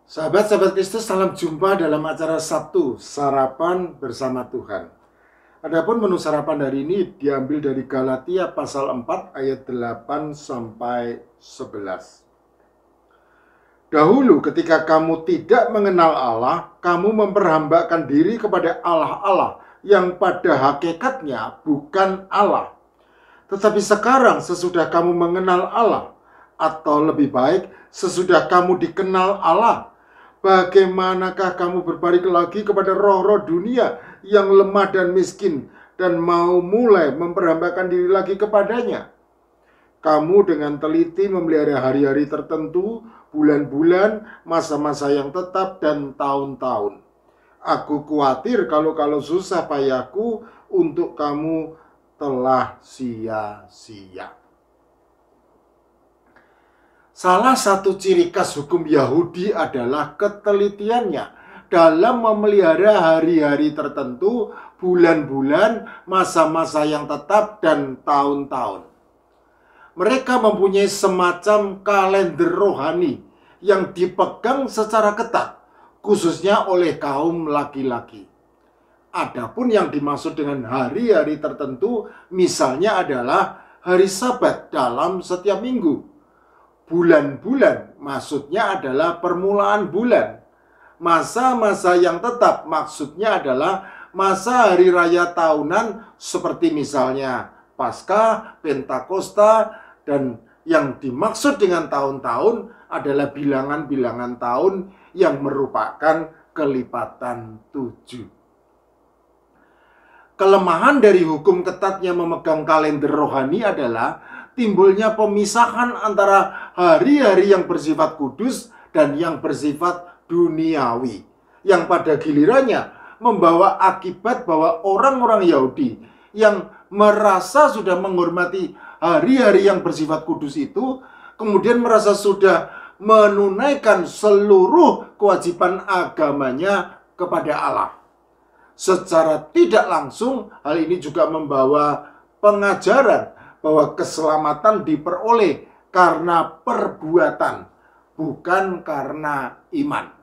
Sahabat-sahabat Kristus, salam jumpa dalam acara Sabtu, Sarapan Bersama Tuhan. Adapun menu sarapan hari ini diambil dari Galatia pasal 4 ayat 8 sampai 11. Dahulu ketika kamu tidak mengenal Allah, kamu memperhambakan diri kepada Allah-Allah yang pada hakikatnya bukan Allah. Tetapi sekarang sesudah kamu mengenal Allah, atau lebih baik sesudah kamu dikenal Allah, bagaimanakah kamu berbalik lagi kepada roh-roh dunia yang lemah dan miskin dan mau mulai memperhambakan diri lagi kepadanya? Kamu dengan teliti memelihara hari-hari tertentu, bulan-bulan, masa-masa yang tetap, dan tahun-tahun. Aku khawatir kalau susah payahku untuk kamu telah sia-sia. Salah satu ciri khas hukum Yahudi adalah ketelitiannya dalam memelihara hari-hari tertentu, bulan-bulan, masa-masa yang tetap, dan tahun-tahun. Mereka mempunyai semacam kalender rohani yang dipegang secara ketat, khususnya oleh kaum laki-laki. Adapun yang dimaksud dengan hari-hari tertentu, misalnya adalah hari Sabat dalam setiap minggu. Bulan-bulan maksudnya adalah permulaan bulan. Masa-masa yang tetap maksudnya adalah masa hari raya tahunan seperti misalnya Paskah, Pentakosta, dan yang dimaksud dengan tahun-tahun adalah bilangan-bilangan tahun yang merupakan kelipatan 7. Kelemahan dari hukum ketatnya memegang kalender rohani adalah timbulnya pemisahan antara hari-hari yang bersifat kudus dan yang bersifat duniawi, yang pada gilirannya membawa akibat bahwa orang-orang Yahudi yang merasa sudah menghormati hari-hari yang bersifat kudus itu, kemudian merasa sudah menunaikan seluruh kewajiban agamanya kepada Allah. Secara tidak langsung, hal ini juga membawa pengajaran bahwa keselamatan diperoleh karena perbuatan, bukan karena iman.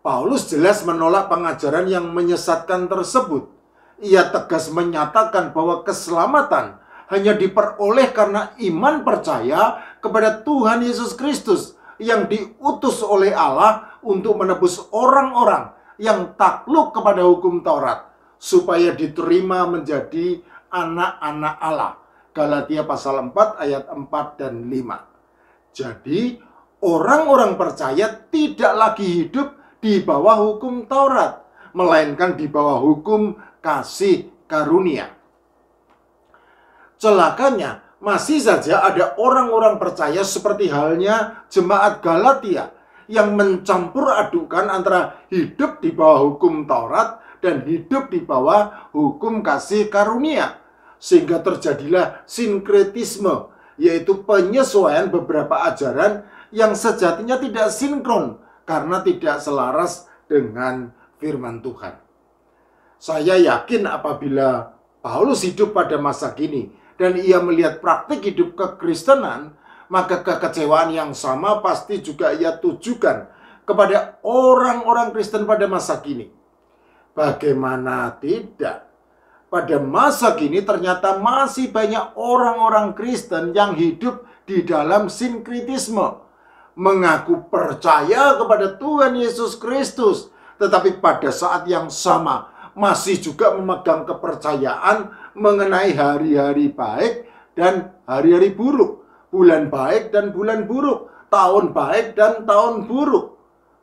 Paulus jelas menolak pengajaran yang menyesatkan tersebut. Ia tegas menyatakan bahwa keselamatan hanya diperoleh karena iman percaya kepada Tuhan Yesus Kristus yang diutus oleh Allah untuk menebus orang-orang yang takluk kepada hukum Taurat, supaya diterima menjadi anak-anak Allah. Galatia pasal 4 ayat 4 dan 5. Jadi orang-orang percaya tidak lagi hidup di bawah hukum Taurat, melainkan di bawah hukum kasih karunia. Celakanya masih saja ada orang-orang percaya seperti halnya jemaat Galatia yang mencampur adukan antara hidup di bawah hukum Taurat dan hidup di bawah hukum kasih karunia, sehingga terjadilah sinkretisme, yaitu penyesuaian beberapa ajaran yang sejatinya tidak sinkron karena tidak selaras dengan firman Tuhan. Saya yakin apabila Paulus hidup pada masa kini dan ia melihat praktik hidup kekristenan, maka kekecewaan yang sama pasti juga ia tujukan kepada orang-orang Kristen pada masa kini. Bagaimana tidak? Pada masa kini ternyata masih banyak orang-orang Kristen yang hidup di dalam sinkretisme, mengaku percaya kepada Tuhan Yesus Kristus, tetapi pada saat yang sama masih juga memegang kepercayaan mengenai hari-hari baik dan hari-hari buruk, bulan baik dan bulan buruk, tahun baik dan tahun buruk.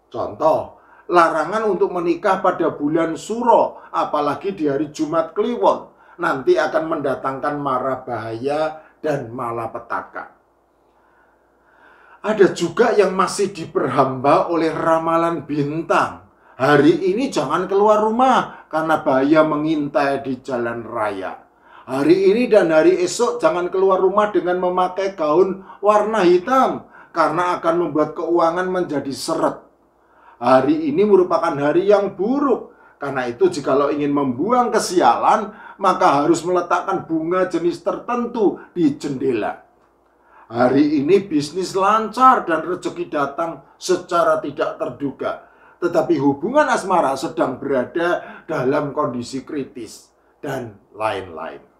Contoh, larangan untuk menikah pada bulan Suro, apalagi di hari Jumat Kliwon, nanti akan mendatangkan mara bahaya dan malapetaka. Ada juga yang masih diperhamba oleh ramalan bintang. Hari ini jangan keluar rumah karena bahaya mengintai di jalan raya. Hari ini dan hari esok jangan keluar rumah dengan memakai gaun warna hitam karena akan membuat keuangan menjadi seret. Hari ini merupakan hari yang buruk. Karena itu jikalau ingin membuang kesialan, maka harus meletakkan bunga jenis tertentu di jendela. Hari ini bisnis lancar dan rezeki datang secara tidak terduga. Tetapi hubungan asmara sedang berada dalam kondisi kritis dan lain-lain.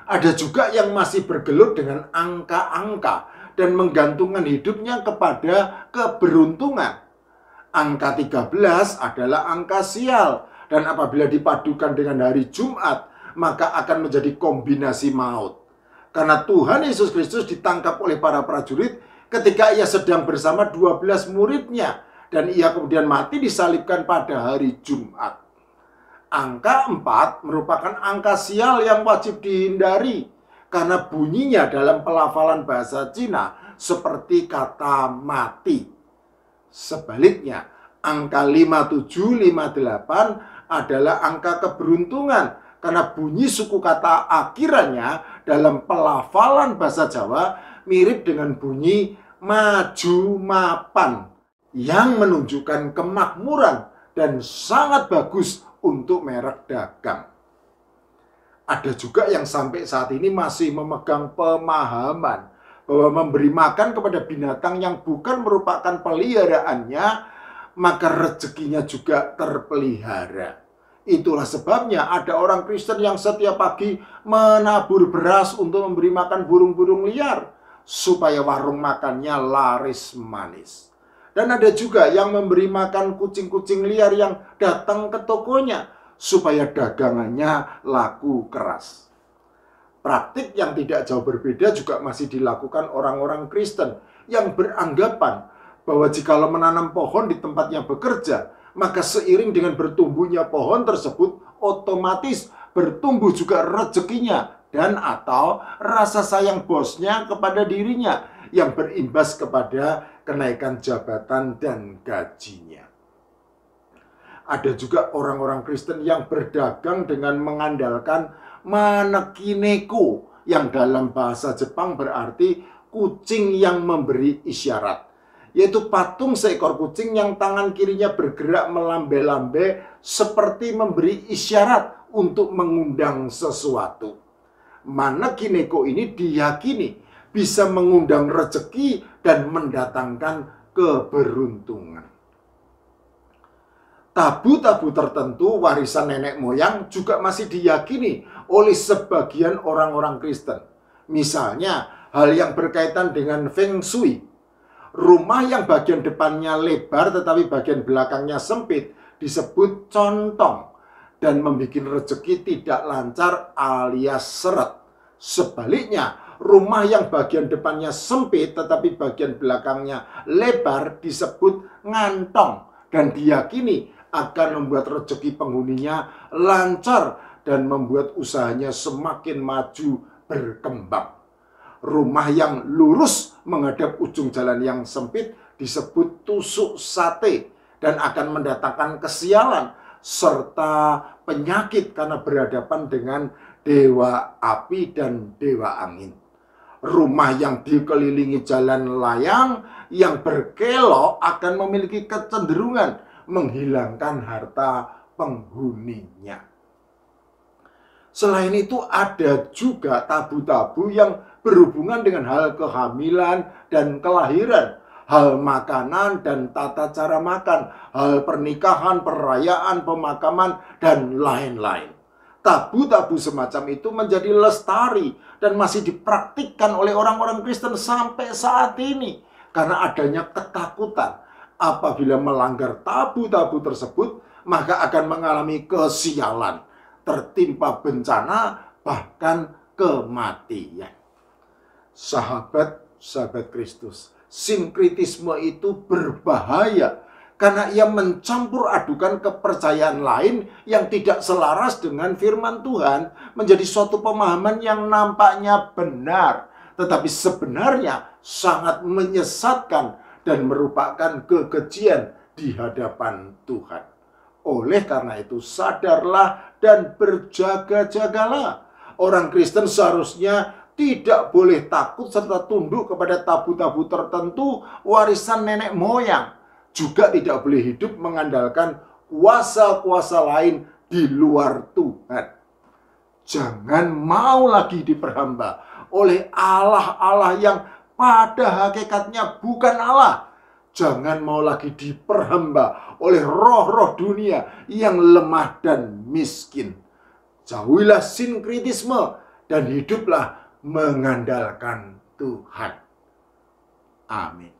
Ada juga yang masih bergelut dengan angka-angka dan menggantungkan hidupnya kepada keberuntungan. Angka 13 adalah angka sial, dan apabila dipadukan dengan hari Jumat, maka akan menjadi kombinasi maut. Karena Tuhan Yesus Kristus ditangkap oleh para prajurit ketika ia sedang bersama 12 muridnya, dan ia kemudian mati disalibkan pada hari Jumat. Angka 4 merupakan angka sial yang wajib dihindari karena bunyinya dalam pelafalan bahasa Cina seperti kata mati. Sebaliknya, angka 5758 adalah angka keberuntungan karena bunyi suku kata akhirannya dalam pelafalan bahasa Jawa mirip dengan bunyi maju mapan yang menunjukkan kemakmuran dan sangat bagus untuk merek dagang. Ada juga yang sampai saat ini masih memegang pemahaman bahwa memberi makan kepada binatang yang bukan merupakan peliharaannya, maka rezekinya juga terpelihara. Itulah sebabnya ada orang Kristen yang setiap pagi menabur beras untuk memberi makan burung-burung liar, supaya warung makannya laris manis. Dan ada juga yang memberi makan kucing-kucing liar yang datang ke tokonya, supaya dagangannya laku keras. Praktik yang tidak jauh berbeda juga masih dilakukan orang-orang Kristen yang beranggapan bahwa jikalau menanam pohon di tempatnya bekerja, maka seiring dengan bertumbuhnya pohon tersebut, otomatis bertumbuh juga rezekinya dan atau rasa sayang bosnya kepada dirinya yang berimbas kepada kenaikan jabatan dan gajinya. Ada juga orang-orang Kristen yang berdagang dengan mengandalkan manekineko, yang dalam bahasa Jepang berarti kucing yang memberi isyarat, yaitu patung seekor kucing yang tangan kirinya bergerak melambai-lambai seperti memberi isyarat untuk mengundang sesuatu. Manekineko ini diyakini bisa mengundang rezeki dan mendatangkan keberuntungan. Tabu-tabu tertentu warisan nenek moyang juga masih diyakini oleh sebagian orang-orang Kristen. Misalnya, hal yang berkaitan dengan Feng Shui. Rumah yang bagian depannya lebar tetapi bagian belakangnya sempit disebut contong dan membuat rezeki tidak lancar alias seret. Sebaliknya, rumah yang bagian depannya sempit tetapi bagian belakangnya lebar disebut ngantong dan diyakini akan membuat rezeki penghuninya lancar dan membuat usahanya semakin maju berkembang. Rumah yang lurus menghadap ujung jalan yang sempit disebut tusuk sate dan akan mendatangkan kesialan serta penyakit karena berhadapan dengan dewa api dan dewa angin. Rumah yang dikelilingi jalan layang yang berkelok akan memiliki kecenderungan menghilangkan harta penghuninya. Selain itu ada juga tabu-tabu yang berhubungan dengan hal kehamilan dan kelahiran, hal makanan dan tata cara makan, hal pernikahan, perayaan, pemakaman, dan lain-lain. Tabu-tabu semacam itu menjadi lestari dan masih dipraktikkan oleh orang-orang Kristen sampai saat ini karena adanya ketakutan. Apabila melanggar tabu-tabu tersebut, maka akan mengalami kesialan, tertimpa bencana, bahkan kematian. Sahabat-sahabat Kristus, sinkritisme itu berbahaya karena ia mencampur adukan kepercayaan lain yang tidak selaras dengan firman Tuhan menjadi suatu pemahaman yang nampaknya benar, tetapi sebenarnya sangat menyesatkan dan merupakan kekejian di hadapan Tuhan. Oleh karena itu, sadarlah dan berjaga-jagalah. Orang Kristen seharusnya tidak boleh takut serta tunduk kepada tabu-tabu tertentu warisan nenek moyang. Juga tidak boleh hidup mengandalkan kuasa-kuasa lain di luar Tuhan. Jangan mau lagi diperhamba oleh Allah-Allah yang pada hakikatnya bukan Allah. Jangan mau lagi diperhamba oleh roh-roh dunia yang lemah dan miskin. Jauhilah sinkritisme dan hiduplah mengandalkan Tuhan. Amin.